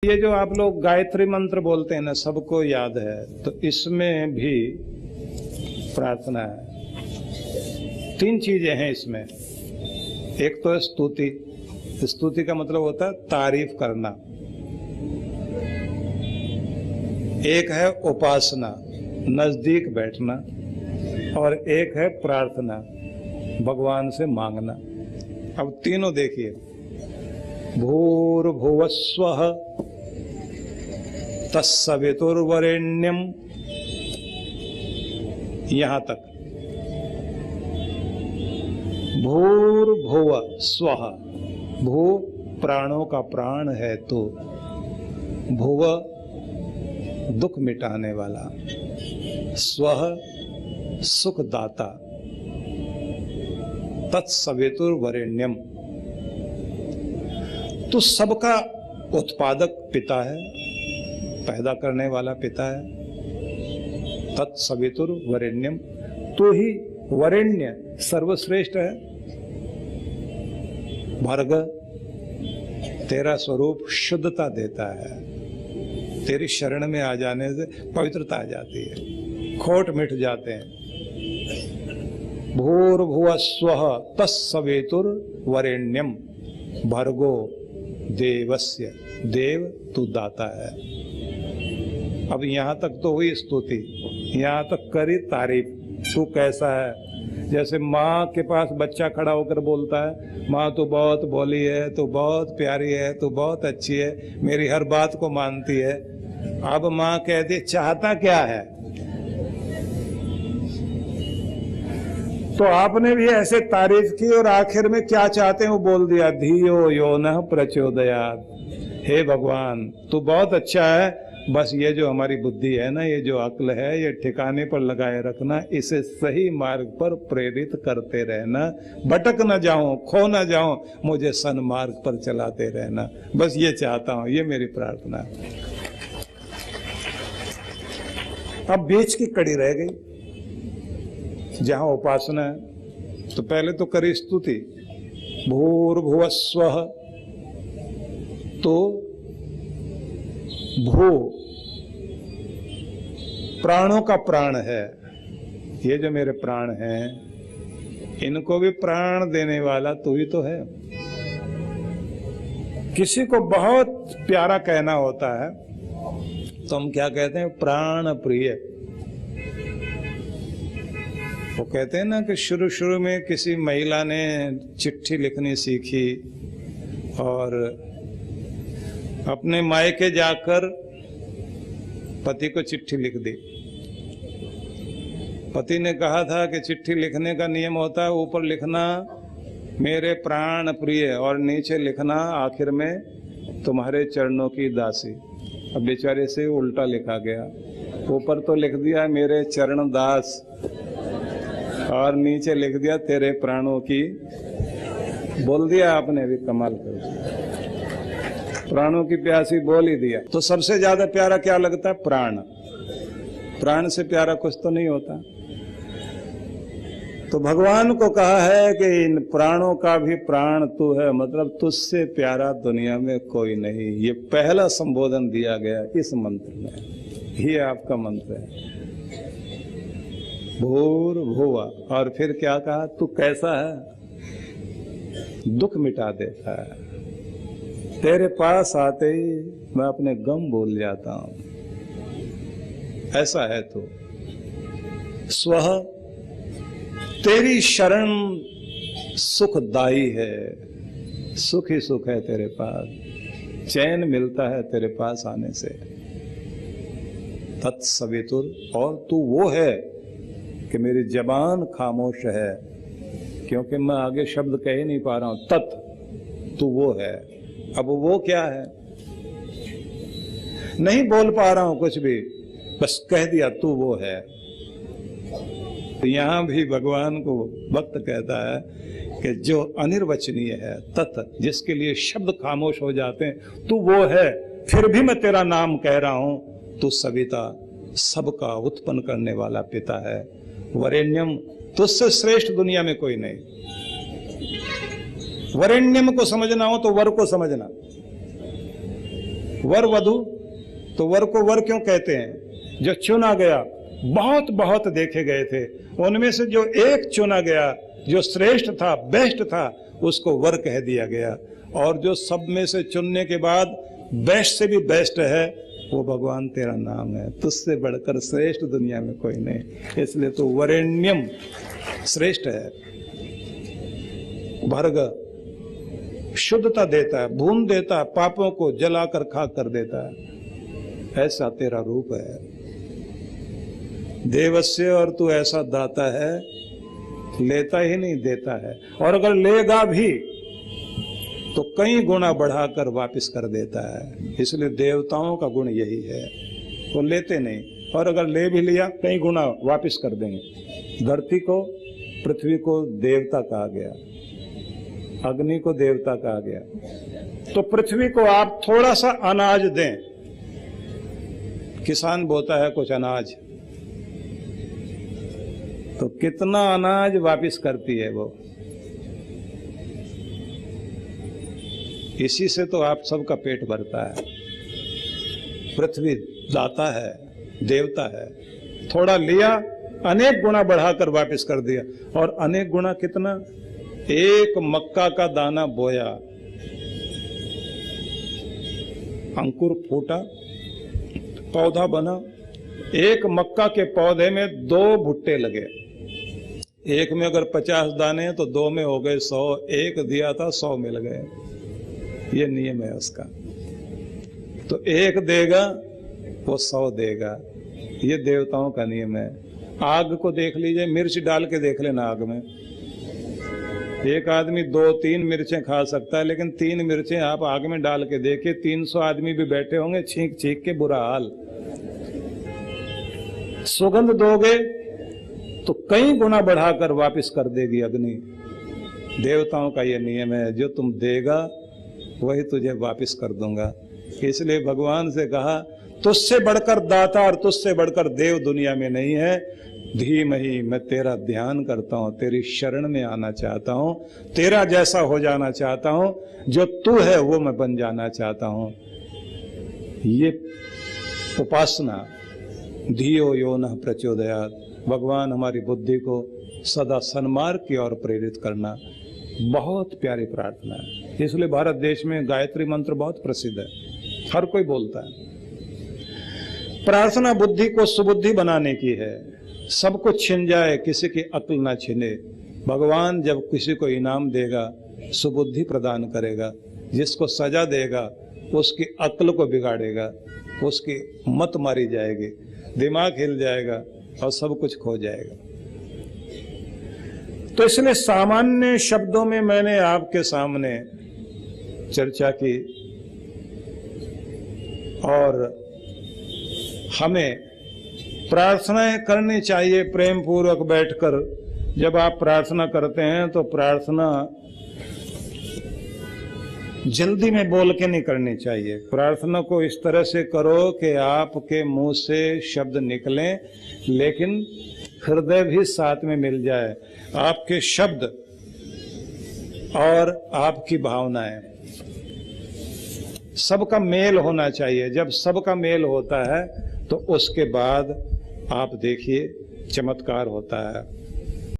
ये जो आप लोग गायत्री मंत्र बोलते हैं ना, सबको याद है, तो इसमें भी प्रार्थना है। तीन चीजें हैं इसमें। एक तो है स्तुति। स्तुति का मतलब होता है तारीफ करना। एक है उपासना, नजदीक बैठना, और एक है प्रार्थना, भगवान से मांगना। अब तीनों देखिए, भूर्भुवस्वः तत्सवितुर्वरेण्यम, यहां तक। भूर्भुव स्वः, भू प्राणों का प्राण है, तो भुव दुख मिटाने वाला, स्वः सुखदाता, तत्सवितुर्वरेण्यम तो सबका उत्पादक पिता है, पैदा करने वाला पिता है। तत्सवितुर्वरेण्यम, तो ही वरेण्य सर्वश्रेष्ठ है। भर्ग, तेरा स्वरूप शुद्धता देता है। तेरी शरण में आ जाने से पवित्रता आ जाती है, खोट मिट जाते हैं। भूर्भुवस्वः तत्सवितुर्वरेण्यम भर्गो देवस्य, देव तू दाता है। अब यहां तक तो हुई स्तुति, यहां तक करी तारीफ, तू कैसा है। जैसे माँ के पास बच्चा खड़ा होकर बोलता है, माँ तू बहुत भोली है, तू बहुत प्यारी है, तू बहुत अच्छी है, मेरी हर बात को मानती है। अब माँ कहती चाहता क्या है। तो आपने भी ऐसे तारीफ की और आखिर में क्या चाहते हैं वो बोल दिया, धियो यो न प्रचोदयात्। हे भगवान तू बहुत अच्छा है, बस ये जो हमारी बुद्धि है ना, ये जो अक्ल है, ये ठिकाने पर लगाए रखना, इसे सही मार्ग पर प्रेरित करते रहना, भटक न जाऊं, खो न जाऊं, मुझे सन्मार्ग पर चलाते रहना, बस ये चाहता हूं, ये मेरी प्रार्थना है। अब बीच की कड़ी रह गई, जहां उपासना है। तो पहले तो करी स्तुति, भूर्भुवस्वः, तो भू प्राणों का प्राण है। ये जो मेरे प्राण हैं, इनको भी प्राण देने वाला तू ही तो है। किसी को बहुत प्यारा कहना होता है तो हम क्या कहते हैं, प्राण प्रिय। वो कहते हैं ना कि शुरू शुरू में किसी महिला ने चिट्ठी लिखनी सीखी और अपने मायके जाकर पति को चिट्ठी लिख दी। पति ने कहा था कि चिट्ठी लिखने का नियम होता है, ऊपर लिखना मेरे प्राण प्रिय और नीचे लिखना आखिर में तुम्हारे चरणों की दासी। अब बेचारे से उल्टा लिखा गया, ऊपर तो लिख दिया मेरे चरण दास और नीचे लिख दिया तेरे प्राणों की। बोल दिया आपने भी, कमाल कर, प्राणों की प्यासी बोल ही दिया। तो सबसे ज्यादा प्यारा क्या लगता है, प्राण। प्राण से प्यारा कुछ तो नहीं होता। तो भगवान को कहा है कि इन प्राणों का भी प्राण तू है, मतलब तुझसे प्यारा दुनिया में कोई नहीं। ये पहला संबोधन दिया गया इस मंत्र में, ये आपका मंत्र है, भूर्भुव। और फिर क्या कहा, तू कैसा है, दुख मिटा देता है। तेरे पास आते ही मैं अपने गम भूल जाता हूं, ऐसा है तू। स्वः, तेरी शरण सुखदाई है, सुख ही सुख है तेरे पास, चैन मिलता है तेरे पास आने से। तत्सवितुर, और तू वो है कि मेरी जबान खामोश है, क्योंकि मैं आगे शब्द कह ही नहीं पा रहा हूं। तत्, तू वो है। अब वो क्या है, नहीं बोल पा रहा हूं कुछ भी, बस कह दिया तू वो है। तो यहां भी भगवान को भक्त कहता है कि जो अनिर्वचनीय है, तत्, जिसके लिए शब्द खामोश हो जाते हैं, तू वो है, फिर भी मैं तेरा नाम कह रहा हूं। तू सविता, सबका उत्पन्न करने वाला पिता है। वरेण्यम, तुझसे श्रेष्ठ दुनिया में कोई नहीं। वरेण्यम को समझना हो तो वर को समझना। वर वधु, तो वर को वर क्यों कहते हैं? जो चुना गया, बहुत बहुत देखे गए थे, उनमें से जो एक चुना गया, जो श्रेष्ठ था, बेस्ट था, उसको वर कह दिया गया। और जो सब में से चुनने के बाद बेस्ट से भी बेस्ट है, वो भगवान तेरा नाम है। तुझसे बढ़कर श्रेष्ठ दुनिया में कोई नहीं, इसलिए तो वरेण्यम श्रेष्ठ है। भर्ग शुद्धता देता है, भून देता है, पापों को जलाकर खाक कर देता है। ऐसा तेरा रूप है देवस्य, और तू ऐसा दाता है, लेता ही नहीं देता है। और अगर लेगा भी तो कई गुना बढ़ाकर वापस कर देता है। इसलिए देवताओं का गुण यही है, वो लेते नहीं, और अगर ले भी लिया कई गुना वापस कर देंगे। धरती को, पृथ्वी को देवता कहा गया, अग्नि को देवता कहा गया। तो पृथ्वी को आप थोड़ा सा अनाज दें, किसान बोता है कुछ अनाज, तो कितना अनाज वापस करती है वो। इसी से तो आप सबका पेट भरता है। पृथ्वी दाता है, देवता है, थोड़ा लिया, अनेक गुना बढ़ाकर वापस कर दिया। और अनेक गुना कितना? एक मक्का का दाना बोया, अंकुर फूटा, पौधा बना, एक मक्का के पौधे में 2 भुट्टे लगे। एक में अगर 50 दाने हैं तो 2 में हो गए 100, एक दिया था 100 मिल गए। ये नियम है उसका। तो एक देगा वो 100 देगा, ये देवताओं का नियम है। आग को देख लीजिए, मिर्च डाल के देख लेना आग में। एक आदमी 2-3 मिर्चें खा सकता है, लेकिन 3 मिर्चें आप आग में डाल के देखिए, 300 आदमी भी बैठे होंगे, छींक छींक के बुरा हाल। सुगंध दोगे तो कई गुना बढ़ाकर वापस कर देगी अग्नि। देवताओं का ये नियम है, जो तुम देगा वही तुझे वापस कर दूंगा। इसलिए भगवान से कहा, तुझसे बढ़कर दाता और तुझसे बढ़कर देव दुनिया में नहीं है। धीमहि, मैं तेरा ध्यान करता हूं, तेरी शरण में आना चाहता हूं, तेरा जैसा हो जाना चाहता हूं, जो तू है वो मैं बन जाना चाहता हूं। ये उपासना, धियो यो न प्रचोदयात्, भगवान हमारी बुद्धि को सदा सन्मार्ग की ओर प्रेरित करना, बहुत प्यारी प्रार्थना है। इसलिए भारत देश में गायत्री मंत्र बहुत प्रसिद्ध है, हर कोई बोलता है। प्रार्थना बुद्धि को सुबुद्धि बनाने की है, सब कुछ छिन जाए, किसी की अक्ल ना छिने। भगवान जब किसी को इनाम देगा, सुबुद्धि प्रदान करेगा। जिसको सजा देगा उसकी अक्ल को बिगाड़ेगा, उसकी मत मारी जाएगी, दिमाग हिल जाएगा और सब कुछ खो जाएगा। तो इसलिए सामान्य शब्दों में मैंने आपके सामने चर्चा की, और हमें प्रार्थनाएं करनी चाहिए प्रेम पूर्वक बैठकर। जब आप प्रार्थना करते हैं तो प्रार्थना जल्दी में बोल के नहीं करनी चाहिए। प्रार्थना को इस तरह से करो कि आपके मुंह से शब्द निकलें, लेकिन हृदय भी साथ में मिल जाए। आपके शब्द और आपकी भावनाएं, सबका मेल होना चाहिए। जब सबका मेल होता है तो उसके बाद आप देखिए चमत्कार होता है।